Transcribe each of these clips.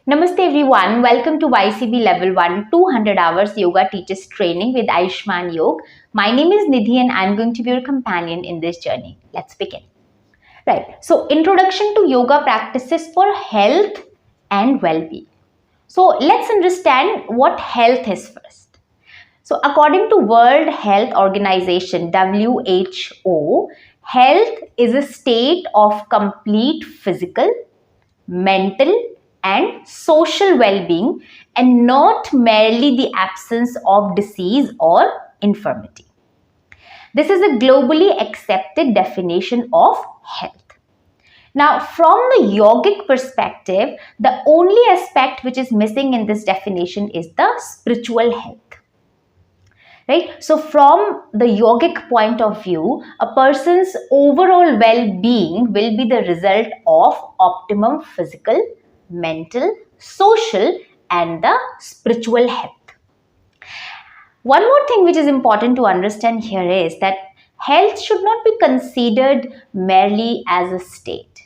Namaste everyone, welcome to YCB Level 1 200 Hours Yoga Teachers Training with Ayushman Yoga. My name is Nidhi and I'm going to be your companion in this journey. Let's begin. Right, so introduction to yoga practices for health and well-being. So let's understand what health is first. So according to World Health Organization, WHO, health is a state of complete physical, mental, and social well-being, and not merely the absence of disease or infirmity. This is a globally accepted definition of health. Now, from the yogic perspective, the only aspect which is missing in this definition is the spiritual health. Right? So from the yogic point of view, a person's overall well-being will be the result of optimum physical, mental, social, and the spiritual health. One more thing which is important to understand here is that health should not be considered merely as a state.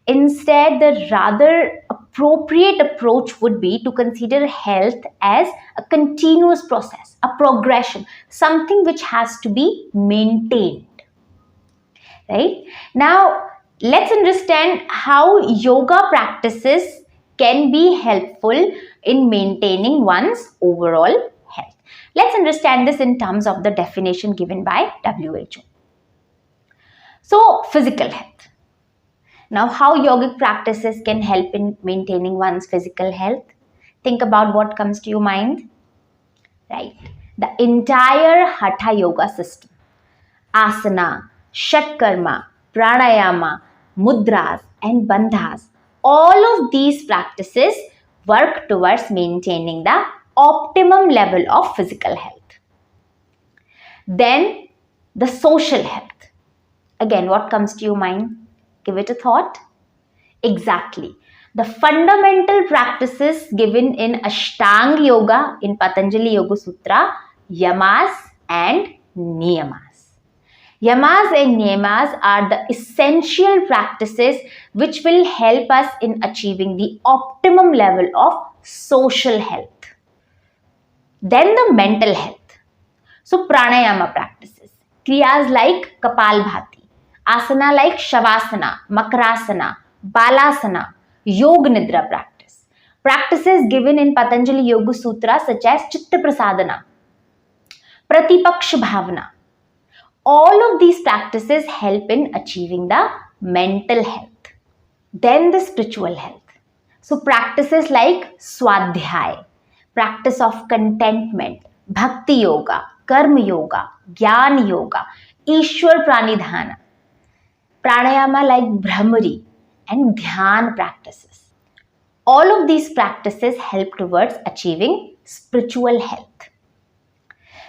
Instead, the rather appropriate approach would be to consider health as a continuous process, a progression, something which has to be maintained. Right? Now, let's understand how yoga practices can be helpful in maintaining one's overall health. Let's understand this in terms of the definition given by WHO. So, physical health. Now, how yogic practices can help in maintaining one's physical health? Think about what comes to your mind. Right. The entire Hatha Yoga system. Asana, Shatkarma, Pranayama, Mudras, and Bandhas. All of these practices work towards maintaining the optimum level of physical health. Then, the social health. Again, what comes to your mind? Give it a thought. Exactly. The fundamental practices given in Ashtanga Yoga, in Patanjali Yoga Sutra, yamas and niyamas. Yamas and niyamas are the essential practices which will help us in achieving the optimum level of social health. Then the mental health. So pranayama practices, kriyas like Kapalbhati, asana like Shavasana, Makarasana, Balasana, Yoga Nidra practice. Practices given in Patanjali Yoga Sutra such as Chitta Prasadana, Pratipaksha Bhavana. All of these practices help in achieving the mental health. Then the spiritual health. So practices like Swadhyay, practice of contentment, Bhakti Yoga, Karma Yoga, Jnana Yoga, Ishwar Pranidhana, Pranayama like Brahmari, and Dhyan practices. All of these practices help towards achieving spiritual health.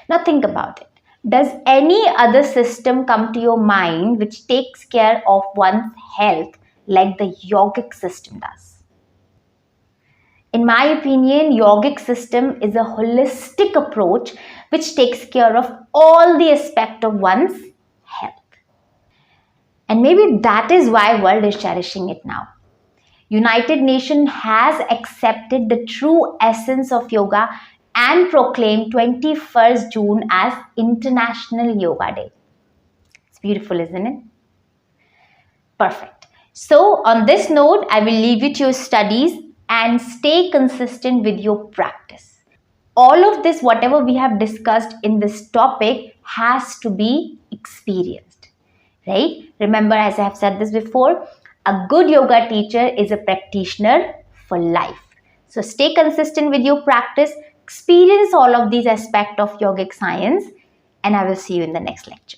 Now think about it. Does any other system come to your mind which takes care of one's health like the yogic system does? In my opinion, yogic system is a holistic approach which takes care of all the aspects of one's health. And maybe that is why world is cherishing it now. United Nations has accepted the true essence of yoga and proclaimed 21st June as International Yoga Day. It's beautiful, isn't it? Perfect. So on this note, I will leave you to your studies and stay consistent with your practice. All of this, whatever we have discussed in this topic, has to be experienced. Right? Remember, as I have said this before, a good yoga teacher is a practitioner for life. So stay consistent with your practice, experience all of these aspects of yogic science, and I will see you in the next lecture.